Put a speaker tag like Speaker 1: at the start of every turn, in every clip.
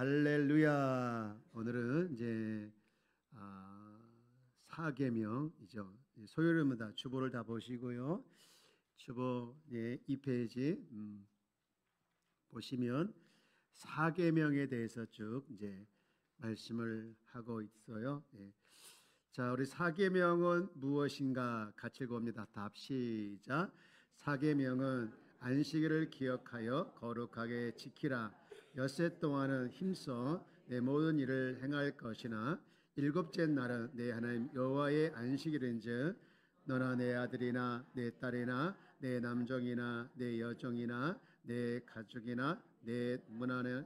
Speaker 1: 할렐루야. 오늘은 이제 사계명이죠. 소요일마다 주보를 다 보시고요. 주보 2페이지 보시면 사계명에 대해서 쭉 이제 말씀을 하고 있어요. 자, 우리 사계명은 무엇인가 같이 읽어봅니다. 답 시작. 사계명은 안식일을 기억하여 거룩하게 지키라. 엿새 동안은 힘써 내 모든 일을 행할 것이나 일곱째 날은 내 하나님 여호와의 안식일인즉 너나 내 아들이나 내 딸이나 내 남종이나 내 여종이나 내 가족이나 내 문안에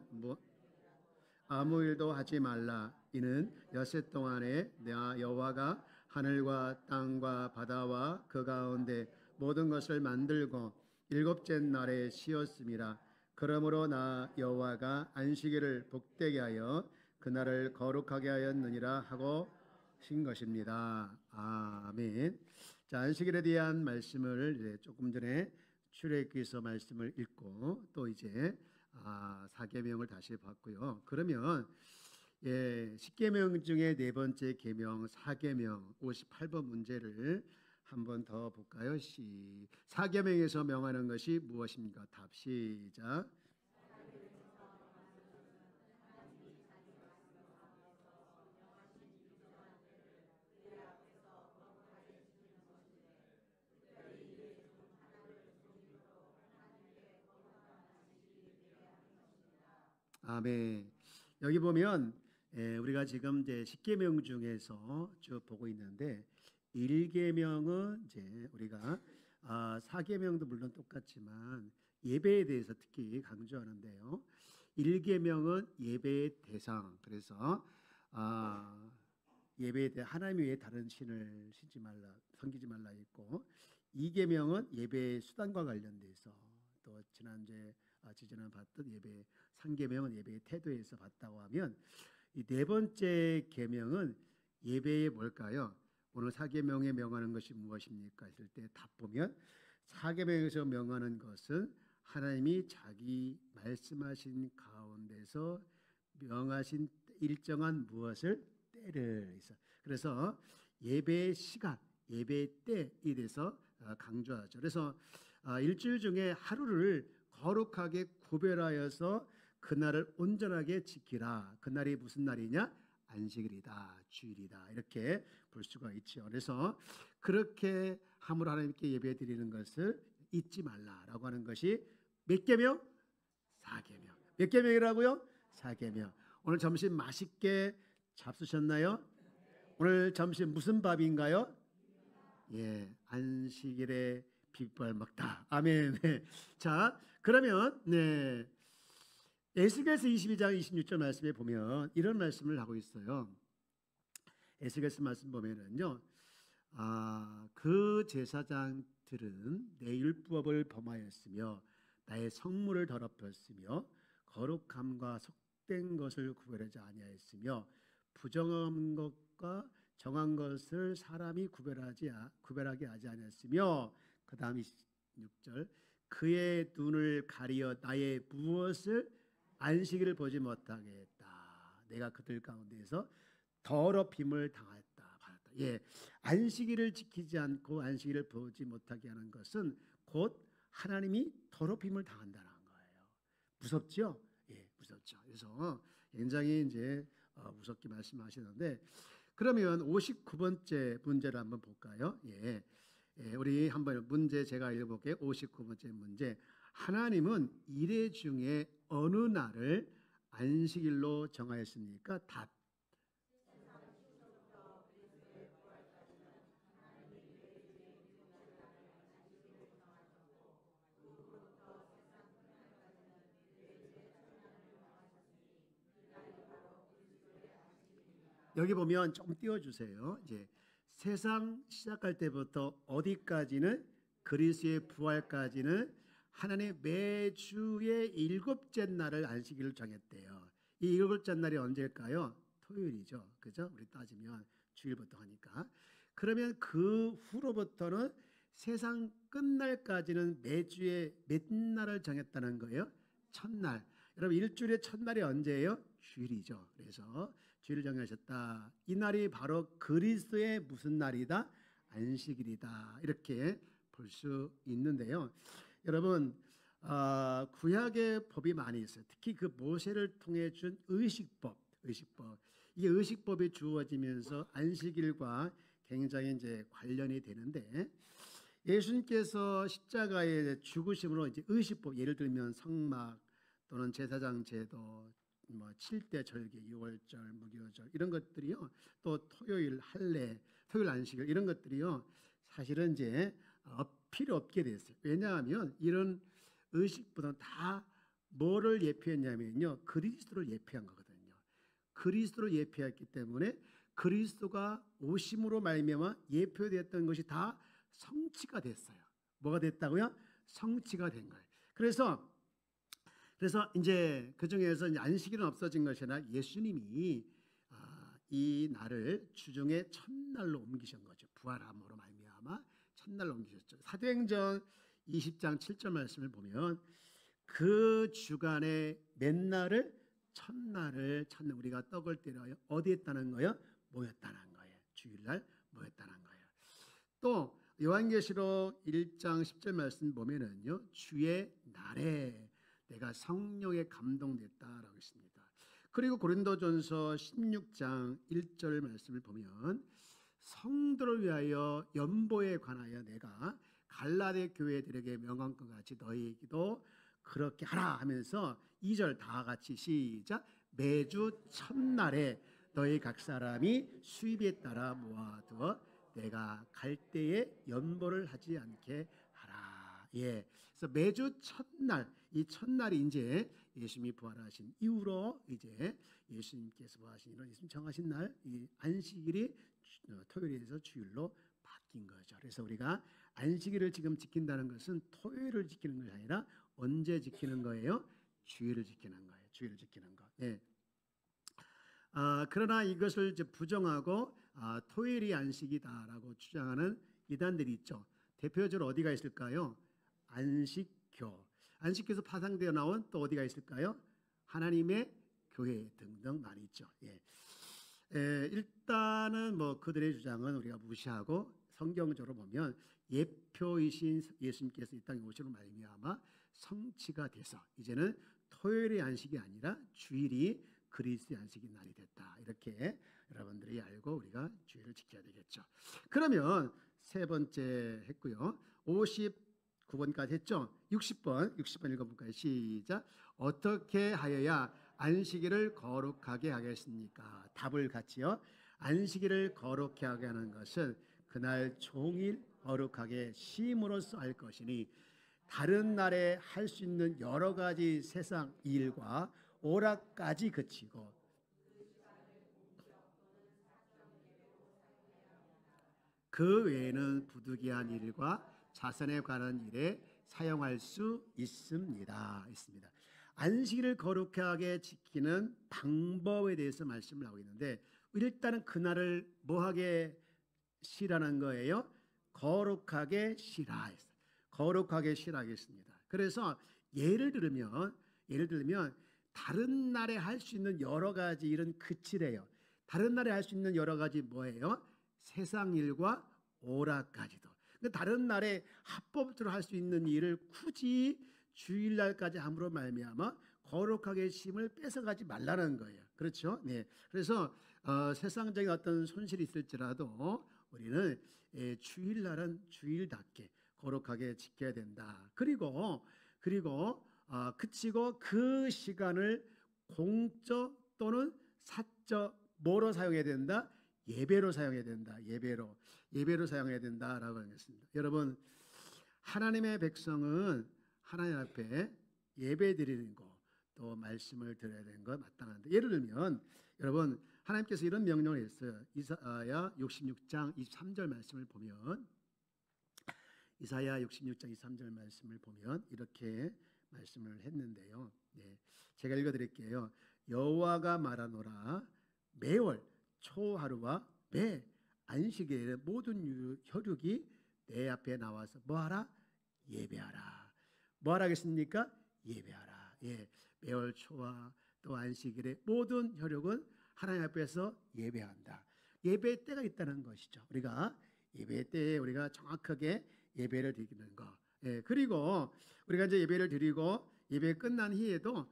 Speaker 1: 아무 일도 하지 말라. 이는 엿새 동안에 나 여호와가 하늘과 땅과 바다와 그 가운데 모든 것을 만들고 일곱째 날에 쉬었음이라. 그러므로 나 여호와가 안식일을 복되게 하여 그날을 거룩하게 하였느니라 하고 신 것입니다. 아멘. 자, 안식일에 대한 말씀을 이제 조금 전에 출애굽기서 말씀을 읽고 또 이제 사계명을 다시 봤고요. 그러면 십계명 중에 네 번째 계명 사계명 58번 문제를 한번 더 볼까요? 사계명에서 명하는 것이 무엇입니까? 답 시작. 아멘. 여기 보면 우리가 지금 이제 십계명 중에서 쭉 보고 있는데 1계명은 이제 우리가 사계명도 물론 똑같지만 예배에 대해서 특히 강조하는데요. 1계명은 예배의 대상. 그래서 예배에 대해 하나님 외에 다른 신을 신지 말라, 섬기지 말라 있고 2계명은 예배의 수단과 관련돼서 또 지지난 봤던 예배 3계명은 예배의 태도에서 봤다고 하면 이 네 번째 계명은 예배의 뭘까요? 오늘 4계명에 명하는 것이 무엇입니까? 했을 때 답 보면 4계명에서 명하는 것은 하나님이 자기 말씀하신 가운데서 명하신 일정한 무엇을 때를 있어. 그래서 예배의 시간, 예배의 때에 대해서 강조하죠. 그래서 일주일 중에 하루를 거룩하게 구별하여서 그날을 온전하게 지키라. 그날이 무슨 날이냐? 안식일이다, 주일이다, 이렇게 볼 수가 있죠. 그래서 그렇게 함으로 하나님께 예배 드리는 것을 잊지 말라라고 하는 것이 몇 계명? 4계명. 몇 계명이라고요? 4계명. 오늘 점심 맛있게 잡수셨나요? 오늘 점심 무슨 밥인가요? 안식일에 비빔밥 먹다. 아멘. 자, 그러면 에스겔서 22장 26절 말씀에 보면 이런 말씀을 하고 있어요. 에스겔서 말씀 보면은요, 그 제사장들은 내 율법을 범하였으며 나의 성물을 더럽혔으며 거룩함과 속된 것을 구별하지 아니하였으며 부정한 것과 정한 것을 사람이 구별하게 하지 아니하였으며 그 다음 26절 그의 눈을 가리어 나의 무엇을 안식일을 보지 못하게 했다. 내가 그들 가운데에서 더럽힘을 당했다. 받았다. 안식일을 지키지 않고 안식일을 보지 못하게 하는 것은 곧 하나님이 더럽힘을 당한다는 거예요. 무섭죠? 무섭죠. 그래서 굉장히 이제 무섭게 말씀하시는데 그러면 59번째 문제를 한번 볼까요? 우리 한번 문제 제가 읽어볼게요. 59번째 문제. 하나님은 이래 중에 어느 날을 안식일로 정하였습니까? 답. 여기 보면 좀 띄워주세요. 이제 세상 시작할 때부터 어디까지는 그리스도의 부활까지는 하나님 매주의 일곱째 날을 안식일로 정했대요. 이 일곱째 날이 언제일까요? 토요일이죠. 그죠? 우리 따지면 주일부터 하니까. 그러면 그 후로부터는 세상 끝날까지는 매주의 몇 날을 정했다는 거예요? 첫날. 여러분 일주일의 첫날이 언제예요? 주일이죠. 그래서 주일을 정하셨다. 이 날이 바로 그리스도의 무슨 날이다? 안식일이다. 이렇게 볼 수 있는데요. 여러분, 구약의 법이 많이 있어요. 특히 그 모세를 통해 준 의식법. 이게 의식법이 주어지면서 안식일과 굉장히 이제 관련이 되는데, 예수님께서 십자가의 죽으심으로 이제 의식법, 예를 들면 성막 또는 제사장 제도, 뭐 7대 절기, 6월절, 무교절 이런 것들이요. 또 토요일 할례, 토요일 안식일 이런 것들이요. 사실은 이제 필요 없게 됐어요. 왜냐하면 이런 의식보다는 다 뭐를 예표했냐면요. 그리스도를 예표한 거거든요. 그리스도를 예표했기 때문에 그리스도가 오심으로 말미암아 예표되었던 것이 다 성취가 됐어요. 뭐가 됐다고요? 성취가 된 거예요. 그래서 이제 그 중에서 안식일은 없어진 것이 아니라 예수님이 이 날을 주중의 첫날로 옮기신 거죠. 부활함으로 말미암아 첫날로 옮기셨죠. 사도행전 20장 7절 말씀을 보면 그 주간의 맨날을 첫날 우리가 떡을 때려 어디 했다는 거예요? 모였다는 거예요. 주일날 모였다는 거예요. 또 요한계시록 1장 10절 말씀 보면은요, 주의 날에 내가 성령에 감동됐다라고 했습니다. 그리고 고린도전서 16장 1절 말씀을 보면 성도를 위하여 연보에 관하여 내가 갈라디 교회들에게 명한 것 같이 너희에게도 그렇게 하라 하면서 2절 다 같이 시작. 매주 첫날에 너희 각 사람이 수입에 따라 모아두어 내가 갈 때에 연보를 하지 않게 하라. 예. 그래서 매주 첫날, 이 첫날이 이제 예수님이 부활하신 이후로 이제 예수님께서 부활하신 이런 예수님 정하신 날, 이 안식일이 토요일에서 주일로 바뀐 거죠. 그래서 우리가 안식일을 지금 지킨다는 것은 토요일을 지키는 것이 아니라 언제 지키는 거예요? 주일을 지키는 거예요. 주일을 지키는 거. 예. 그러나 이것을 이제 부정하고 토요일이 안식이다라고 주장하는 이단들이 있죠. 대표적으로 어디가 있을까요? 안식교. 안식교에서 파생되어 나온 또 어디가 있을까요? 하나님의 교회 등등 많이 있죠. 예. 일단은 뭐 그들의 주장은 우리가 무시하고 성경적으로 보면 예표이신 예수님께서 이 땅에 오시는 말미암아 성취가 돼서 이제는 토요일의 안식이 아니라 주일이 그리스도의 안식인 날이 됐다. 이렇게 여러분들이 알고 우리가 주일을 지켜야 되겠죠. 그러면 세 번째 했고요. 59번까지 했죠. 60번 읽어볼까요? 시작. 어떻게 하여야 안식일을 거룩하게 하겠습니까? 답을 같이요. 안식일을 거룩하게 하게 하는 것은 그날 종일 거룩하게 쉼으로써 할 것이니 다른 날에 할 수 있는 여러 가지 세상 일과 오락까지 그치고 그 외에는 부득이한 일과 자선에 관한 일에 사용할 수 있습니다. 안식일을 거룩하게 지키는 방법에 대해서 말씀을 하고 있는데 일단은 그날을 뭐하게 쉬라는 거예요? 거룩하게 쉬라 했어요. 거룩하게 쉬라겠습니다. 그래서 예를 들면 다른 날에 할 수 있는 여러 가지 일은 그치래요. 다른 날에 할 수 있는 여러 가지 뭐예요? 세상 일과 오락까지도. 다른 날에 합법적으로 할 수 있는 일을 굳이 주일날까지 함으로 말미암아 거룩하게 쉼을 뺏어가지 말라는 거예요. 그렇죠? 네. 그래서 세상적인 어떤 손실이 있을지라도 우리는 주일날은 주일답게 거룩하게 지켜야 된다. 그리고 그치고 그 시간을 공적 또는 사적 뭐로 사용해야 된다? 예배로 사용해야 된다. 예배로 사용해야 된다라고 하겠습니다. 여러분, 하나님의 백성은 하나님 앞에 예배 드리는 거, 또 말씀을 들어야 되는 거 마땅한데, 예를 들면 여러분 하나님께서 이런 명령을 했어요. 이사야 66장 23절 말씀을 보면 이사야 66장 23절 말씀을 보면 이렇게 말씀을 했는데요. 네, 제가 읽어드릴게요. 여호와가 말하노라 매월 초하루와 매 안식일에 모든 혈육이 내 앞에 나와서 뭐하라? 예배하라. 뭐하라 하겠습니까? 예배하라. 예, 매월 초와 또 안식일의 모든 혈육은 하나님 앞에서 예배한다. 예배 때가 있다는 것이죠. 우리가 예배 때에 우리가 정확하게 예배를 드리는 거. 예, 그리고 우리가 이제 예배를 드리고 예배 끝난 후에도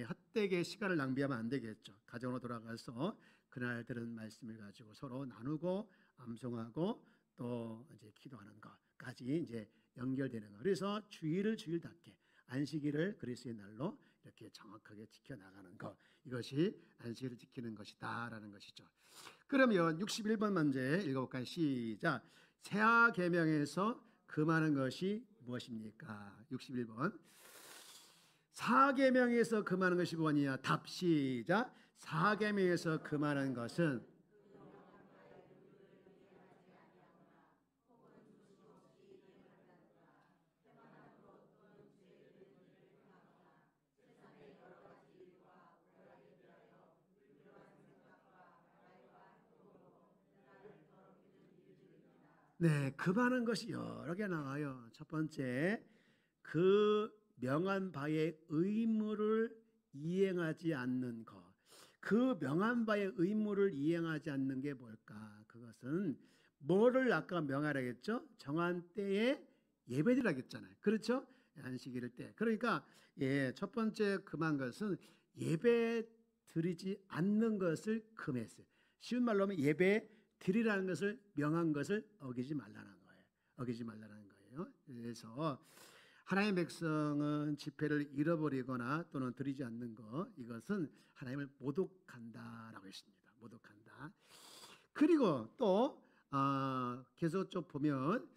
Speaker 1: 헛되게 시간을 낭비하면 안 되겠죠. 가정으로 돌아가서 그날 들은 말씀을 가지고 서로 나누고 암송하고 또 이제 기도하는 것까지 이제 연결되는 거. 그래서 주일을 주일답게 안식일을 그리스도의 날로 이렇게 정확하게 지켜 나가는 것. 이것이 안식일을 지키는 것이다라는 것이죠. 그러면 61번 문제 읽어볼까요? 시작. 새하 계명에서 금하는 것이 무엇입니까? 61번. 사계명에서 금하는 것이 뭐냐? 답 시작. 사계명에서 금하는 것은 네, 금하는 것이 여러 개 나와요. 첫 번째, 그 명한 바의 의무를 이행하지 않는 것. 그 명한 바의 의무를 이행하지 않는 게 뭘까? 그것은 뭐를 아까 명하라 했죠? 정한 때에 예배드리라 했잖아요. 그렇죠? 안식일 때. 그러니까 첫 번째 금한 것은 예배 드리지 않는 것을 금했어요. 쉬운 말로 하면 예배 드리라는 것을 명한 것을 어기지 말라는 거예요. 어기지 말라는 거예요. 그래서 하나님의 백성은 집회를 잃어버리거나 또는 드리지 않는 것, 이것은 하나님을 모독한다라고 했습니다. 모독한다. 그리고 또 계속 좀 보면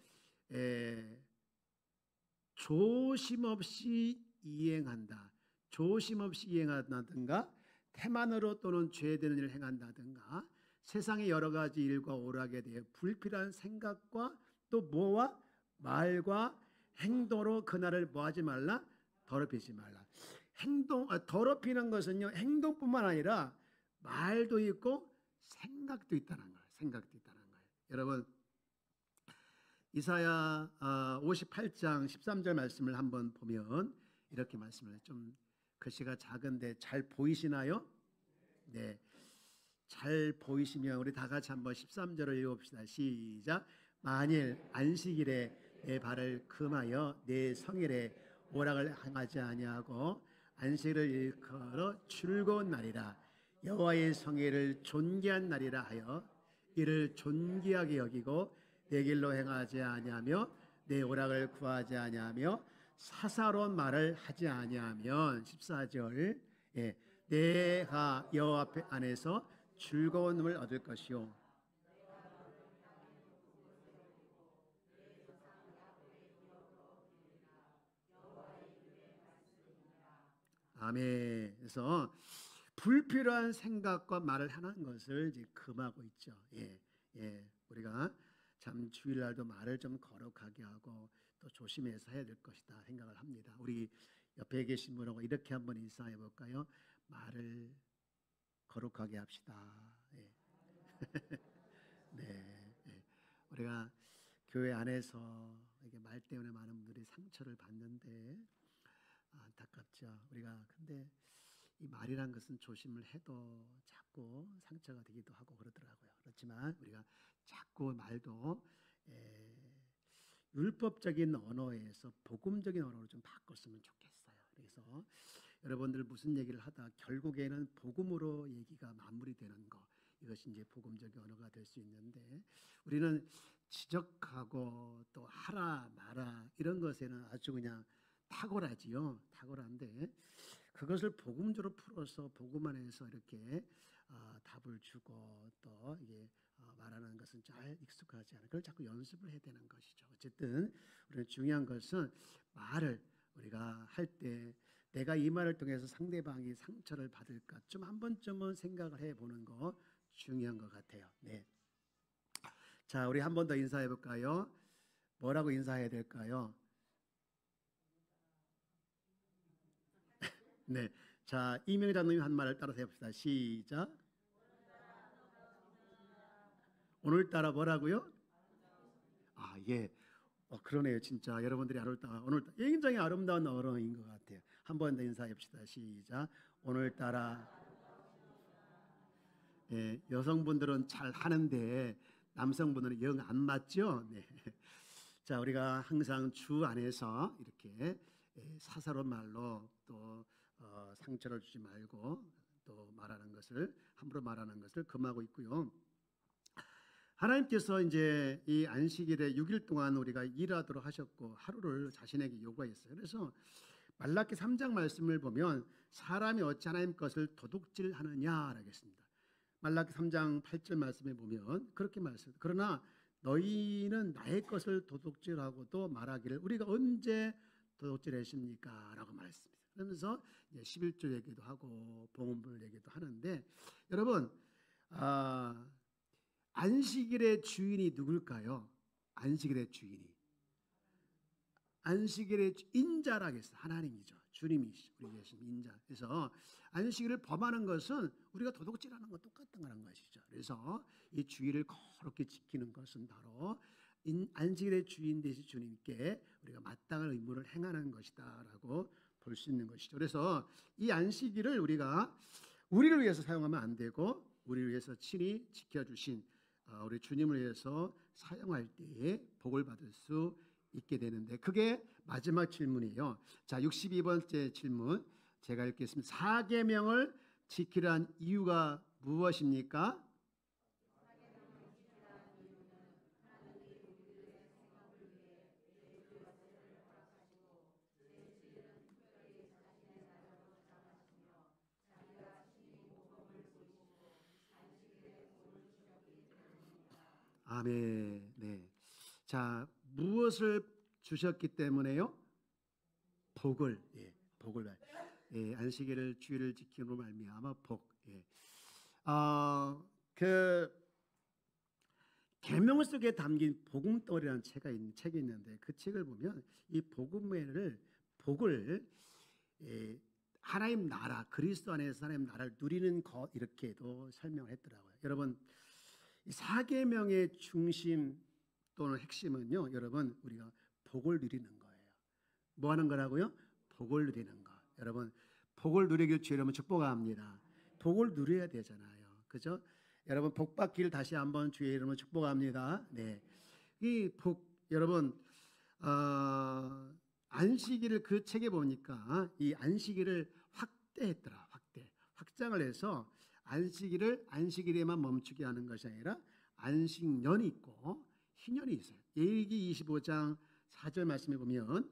Speaker 1: 조심 없이 이행한다. 조심 없이 이행한다든가 태만으로 또는 죄되는 일을 행한다든가 세상의 여러 가지 일과 오락에 대해 불필요한 생각과 또 뭐와 말과 행동으로 그날을 뭐하지 말라? 더럽히지 말라. 더럽히는 것은요, 행동뿐만 아니라 말도 있고 생각도 있다는 거예요. 생각도 있다는 거예요. 여러분, 이사야 58장 13절 말씀을 한번 보면 이렇게 말씀을 좀 글씨가 작은데 잘 보이시나요? 네. 잘 보이시면 우리 다 같이 한번 13절을 읽어봅시다. 시작. 만일 안식일에 내 발을 금하여 내 성일에 오락을 행하지 아니하고 안식일을 일컬어 즐거운 날이라 여호와의 성일을 존귀한 날이라 하여 이를 존귀하게 여기고 내 길로 행하지 아니하며 내 오락을 구하지 아니하며 사사로운 말을 하지 아니하면 14절 내가 여호와 앞에 안에서 즐거움을 얻을 것이요 아멘. 그래서 불필요한 생각과 말을 하는 것을 이제 금하고 있죠. 우리가 참 주일날도 말을 좀 거룩하게 하고 또 조심해서 해야 될 것이다 생각을 합니다. 우리 옆에 계신 분하고 이렇게 한번 인사해 볼까요? 말을 거룩하게 합시다. 네, 우리가 교회 안에서 이게 말 때문에 많은 분들이 상처를 받는데 안타깝죠. 우리가 근데 이 말이란 것은 조심을 해도 자꾸 상처가 되기도 하고 그러더라고요. 그렇지만 우리가 자꾸 말도 율법적인 언어에서 복음적인 언어로 좀 바꿨으면 좋겠어요. 그래서 여러분들 무슨 얘기를 하다 결국에는 복음으로 얘기가 마무리되는 거, 이것이 이제 복음적인 언어가 될 수 있는데 우리는 지적하고 또 하라 마라 이런 것에는 아주 그냥 탁월하지요. 탁월한데 그것을 복음적으로 풀어서 복음 안에서 이렇게 답을 주고 또 이게 말하는 것은 잘 익숙하지 않아요. 그걸 자꾸 연습을 해야 되는 것이죠. 어쨌든 우리는 중요한 것은 말을 우리가 할 때 내가 이 말을 통해서 상대방이 상처를 받을까 좀 한 번쯤은 생각을 해보는 거 중요한 것 같아요. 네. 자, 우리 한 번 더 인사해 볼까요? 뭐라고 인사해야 될까요? 네. 자, 이명자님이 한 말을 따라서 해봅시다. 시작. 오늘따라 뭐라고요? 예. 그러네요. 진짜 여러분들이 오늘따라 굉장히 아름다운 언어인 것 같아요. 한 번 더 인사해 봅시다. 시작. 오늘따라 예, 여성분들은 잘 하는데 남성분들은 영 안 맞죠? 네. 자, 우리가 항상 주 안에서 이렇게 사사로운 말로 또 상처를 주지 말고 또 말하는 것을 함부로 말하는 것을 금하고 있고요. 하나님께서 이제 이 안식일에 6일 동안 우리가 일하도록 하셨고 하루를 자신에게 요구했어요. 그래서 말라기 3장 말씀을 보면 사람이 어찌 하나님 것을 도둑질하느냐라고 했습니다. 말라기 3장 8절 말씀에 보면 그렇게 말씀합니다. 그러나 너희는 나의 것을 도둑질하고도 말하기를 우리가 언제 도둑질했습니까? 라고 말했습니다. 그러면서 11조 얘기도 하고 봉헌물 얘기도 하는데 여러분 안식일의 주인이 누굴까요? 안식일의 주인이 안식일의 인자라겠어요. 하나님이죠. 주님이시죠. 우리 계신 인자. 그래서 안식일을 범하는 것은 우리가 도둑질하는 것 똑같은 거란 것이죠. 그래서 이 주일을 거룩히 지키는 것은 바로 안식일의 주인 되신 주님께 우리가 마땅한 의무를 행하는 것이다라고 볼 수 있는 것이죠. 그래서 이 안식일을 우리가 우리를 위해서 사용하면 안 되고 우리를 위해서 친히 지켜주신 우리 주님을 위해서 사용할 때에 복을 받을 수 있게 되는데 그게 마지막 질문이에요. 자, 62번째 질문 제가 읽겠습니다. 사계명을 지키란 이유가 무엇입니까? 아멘. 네. 자, 무엇을 주셨기 때문에요? 복을. 예, 복을. 예, 안식일을 주일을 지키므로 말미암아 복. 예. 그 계명 속에 담긴 복음돌이라는 책이 있는데 그 책을 보면 이 복음을 하나님 나라 그리스도 안에서 하나님 나라를 누리는 것 이렇게도 설명을 했더라고요. 여러분 이 사계명의 중심 또는 핵심은요, 여러분 우리가 복을 누리는 거예요. 뭐 하는 거라고요? 복을 누리는 거. 여러분 복을 누리길 주 여러분 축복합니다. 복을 누려야 되잖아요, 그죠? 여러분 복 받기를 다시 한번 주의 이름으로 축복합니다. 네, 이 복 여러분 안식일을 그 책에 보니까 이 안식일을 확대했더라. 확장을 해서 안식일에만 멈추게 하는 것이 아니라 안식년이 있고 희년이 있어요. 레위기 25장 4절 말씀에 보면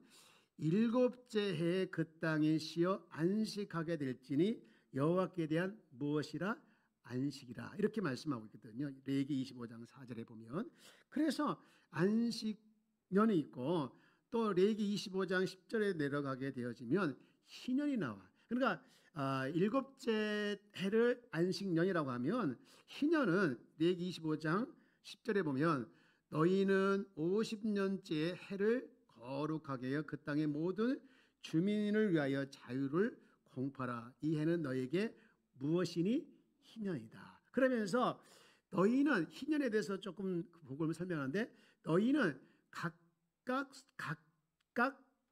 Speaker 1: 일곱째 해에 그 땅에 쉬어 안식하게 될지니 여호와께 대한 무엇이라 안식이라 이렇게 말씀하고 있거든요. 레위기 25장 4절에 보면 그래서 안식년이 있고 또 레위기 25장 10절에 내려가게 되어지면 희년이 나와. 그러니까 일곱째 해를 안식년이라고 하면 희년은 레위기 25장 10절에 보면 너희는 50년째 해를 거룩하게 하여 그 땅의 모든 주민을 위하여 자유를 공포하라. 이 해는 너에게 무엇이니? 희년이다. 그러면서 너희는 희년에 대해서 조금 복음을 설명하는데 너희는 각각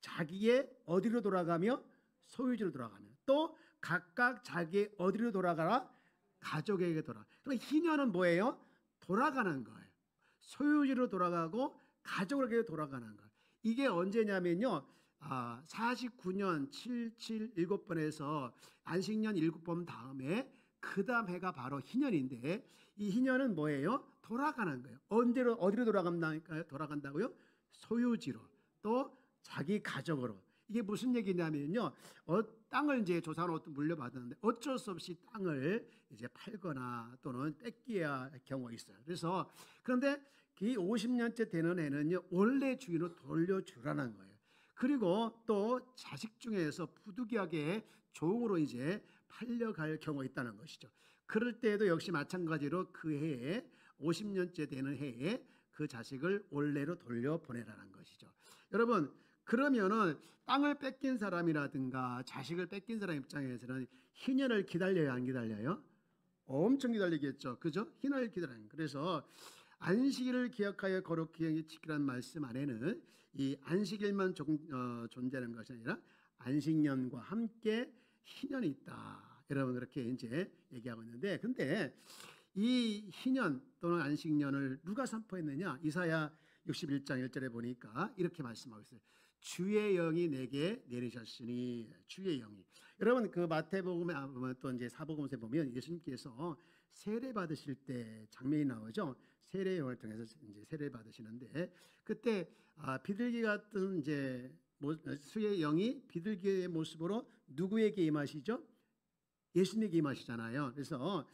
Speaker 1: 자기의 어디로 돌아가며 소유지로 돌아가며 또 각각 자기의 어디로 돌아가라? 가족에게 돌아가. 그럼 희년은 뭐예요? 돌아가는 거예요. 소유지로 돌아가고 가족에게 돌아가는 거예요. 이게 언제냐면요. 49년 77 7번에서 안식년 7번 다음에 그 다음 해가 바로 희년인데 이 희년은 뭐예요? 돌아가는 거예요. 어디로 돌아간다고요? 소유지로 또 자기 가족으로. 이게 무슨 얘기냐면요. 땅을 이제 조상으로부터 물려받았는데 어쩔 수 없이 땅을 이제 팔거나 또는 뺏겨야 할 경우가 있어요. 그래서 그런데 이 50년째 되는 해는요. 원래 주인으로 돌려주라는 거예요. 그리고 또 자식 중에서 부득이하게 종으로 이제 팔려갈 경우가 있다는 것이죠. 그럴 때에도 역시 마찬가지로 그 해에 50년째 되는 해에 그 자식을 원래로 돌려보내라는 것이죠. 여러분 그러면은 땅을 뺏긴 사람이라든가 자식을 뺏긴 사람 입장에서는 희년을 기다려야 안 기다려요? 엄청 기다리겠죠. 그죠? 희년을 기다려요. 그래서 안식일을 기억하여 거룩히 지키라는 말씀 안에는 이 안식일만 존재하는 것이 아니라 안식년과 함께 희년이 있다. 여러분 그렇게 이제 얘기하고 있는데, 근데 이 희년 또는 안식년을 누가 선포했느냐? 이사야 61장 1절에 보니까 이렇게 말씀하고 있어요. 주의 영이 내게 내리셨으니. 주의 영이. 여러분 그 마태복음에 보면 또 이제 사복음서에 보면 예수님께서 세례 받으실 때 장면이 나오죠. 세례 영을 통해서 이제 세례 받으시는데, 그때 비둘기 같은 이제 수의 영이 비둘기의 모습으로 누구에게 임하시죠? 예수님에게 임하시잖아요. 그래서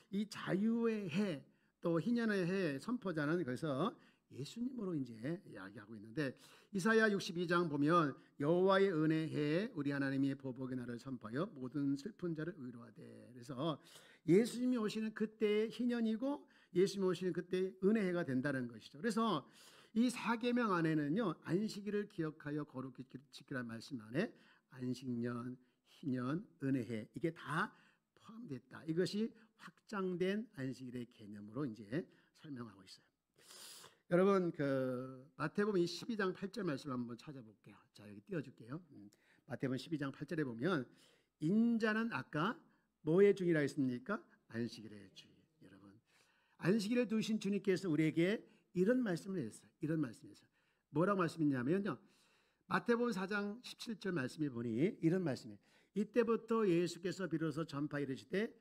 Speaker 1: 이 자유의 해, 또 희년의 해 선포자는 그래서 예수님으로 이제 이야기하고 있는데, 이사야 62장 보면 여호와의 은혜해 우리 하나님이 보복의 날을 선포하여 모든 슬픈 자를 위로하되. 그래서 예수님이 오시는 그때의 희년이고 예수님이 오시는 그때의 은혜해가 된다는 것이죠. 그래서 이 사계명 안에는요, 안식일을 기억하여 거룩히 지키라는 말씀 안에 안식년, 희년, 은혜해 이게 다 포함됐다. 이것이 확장된 안식일의 개념으로 이제 설명하고 있어요. 여러분 그 마태복음 12장 8절 말씀을 한번 찾아볼게요. 자, 여기 띄워줄게요. 마태복음 12장 8절에 보면 인자는 아까 뭐의 주이라 했습니까? 안식일의 주. 여러분 안식일을 두신 주님께서 우리에게 이런 말씀을 했어요. 이런 말씀이었어요. 뭐라고 말씀했냐면요, 마태복음 4장 17절 말씀에 보니 이런 말씀이에요. 이때부터 예수께서 비로소 전파 이르시되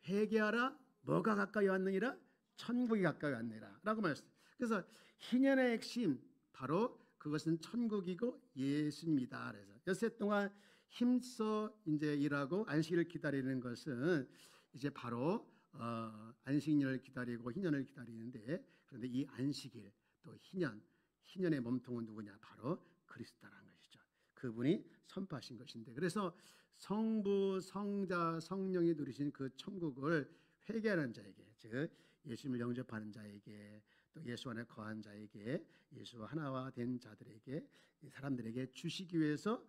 Speaker 1: 회개하라, 뭐가 가까이 왔느니라? 천국이 가까이 왔느니라 라고 말했어요. 그래서 희년의 핵심 바로 그것은 천국이고 예수님이다. 그래서 엿새 동안 힘써 이제 일하고 안식일을 기다리는 것은 이제 바로 안식년을 기다리고 희년을 기다리는데, 그런데 이 안식일 또 희년의 몸통은 누구냐? 바로 그리스도라는 것이죠. 그분이 선포하신 것인데, 그래서 성부, 성자, 성령이 누리신 그 천국을 회개하는 자에게, 즉 예수님을 영접하는 자에게, 또 예수 안에 거한 자에게, 예수와 하나가 된 자들에게, 사람들에게 주시기 위해서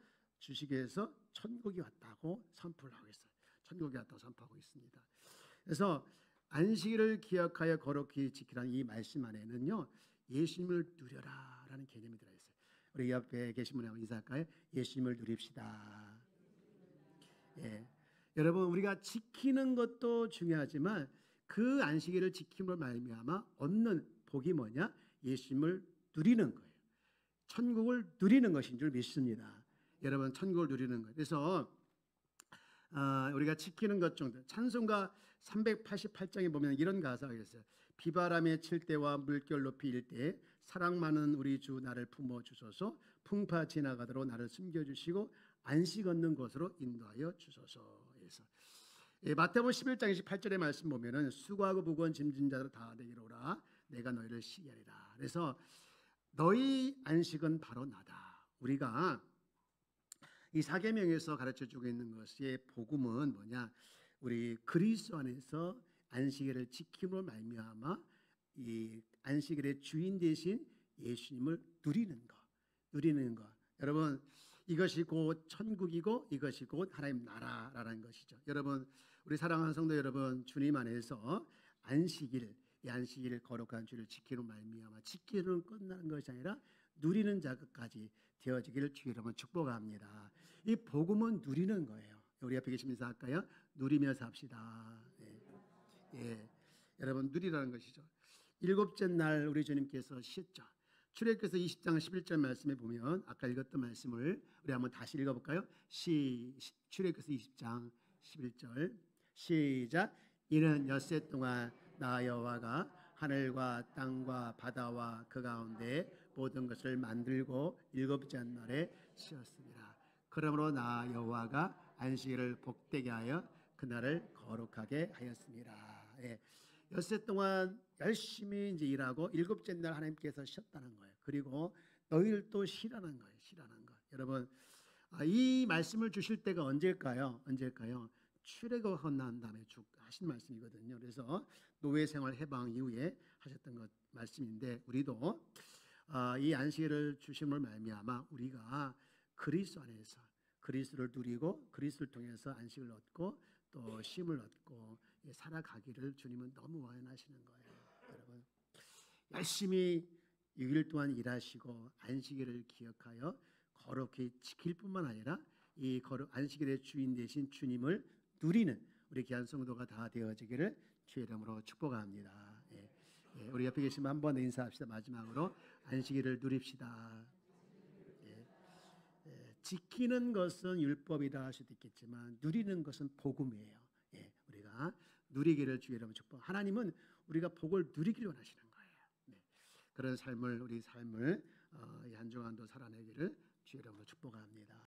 Speaker 1: 천국이 왔다고 선포를 하고 있어요. 천국이 왔다고 선포하고 있습니다. 그래서 안식일을 기억하여 거룩히 지키라는 이 말씀 안에는요, 예수님을 누려라라는 개념이 들어있어요. 우리 옆에 계신 분하고 인사할까요? 예수님을 누립시다. 예. 여러분 우리가 지키는 것도 중요하지만 그 안식일을 지킴으로 말미암아 얻는 복이 뭐냐? 예수님을 누리는 거예요. 천국을 누리는 것인 줄 믿습니다. 여러분 천국을 누리는 거예요. 그래서 우리가 지키는 것 정도, 찬송가 388장에 보면 이런 가사가 있어요. 비바람에 칠 때와 물결 높이 일 때 사랑 많은 우리 주 나를 품어 주소서. 풍파 지나가도록 나를 숨겨주시고 안식 얻는 곳으로 인도하여 주소서. 그래서 마태복음 11장 28절의 말씀 보면은 수고하고 무거운 짐진 자들 다 내게로 오라 내가 너희를 쉬게 하리라. 그래서 너희 안식은 바로 나다. 우리가 이 사계명에서 가르쳐주고 있는 것의 복음은 뭐냐? 우리 그리스도 안에서 안식일을 지킴으로 말미암아 이 안식일의 주인 되신 예수님을 누리는 것. 여러분 이것이 곧 천국이고 이것이 곧 하나님 나라라는 것이죠. 여러분 우리 사랑하는 성도 여러분, 주님 안에서 이 안식일을 거룩한 주를 지키는 말미암아 지키는 끝나는 것이 아니라 누리는 자까지 되어지기를 주 여러분 축복합니다. 이 복음은 누리는 거예요. 우리 옆에 계신 인사 할까요? 누리며 삽시다. 예. 여러분 누리라는 것이죠. 일곱째 날 우리 주님께서 쉬었죠. 출애굽기서 20장 11절 말씀에 보면 아까 읽었던 말씀을 우리 한번 다시 읽어볼까요? 출애굽기서 20장 11절 시작. 이는 엿새 동안 나 여호와가 하늘과 땅과 바다와 그 가운데 모든 것을 만들고 일곱째 날에 쉬었습니다. 그러므로 나 여호와가 안식일을 복되게 하여 그날을 거룩하게 하였습니다. 예. 엿새 동안 열심히 이제 일하고 일곱째 날 하나님께서 쉬었다는 거예요. 그리고 너희를 또 쉬라는 거예요. 쉬라는 거. 여러분 이 말씀을 주실 때가 언제일까요? 출애굽하고 난 다음에 쭉 하신 말씀이거든요. 그래서 노예 생활 해방 이후에 하셨던 것 말씀인데, 우리도 이 안식일을 주심을 말미암아 우리가 그리스도 안에서 그리스도를 누리고 그리스도를 통해서 안식을 얻고 또 쉼을 얻고 살아가기를 주님은 너무 원하시는 거예요. 여러분 열심히 6일 동안 일하시고 안식일을 기억하여 거룩히 지킬 뿐만 아니라 이 안식일의 주인 되신 주님을 누리는 우리 귀한 성도가 다 되어지기를 주의 이름으로 축복합니다. 우리 옆에 계시면 한번 인사합시다. 마지막으로 안식일을 누립시다. 지키는 것은 율법이다 할 수도 있겠지만 누리는 것은 복음이에요. 우리가 누리기를 주의 이름으로 축복. 하나님은 우리가 복을 누리기를 원하시는 거예요. 그런 삶을 우리 삶을 이 한 주간도 살아내기를 주의 이름으로 축복합니다.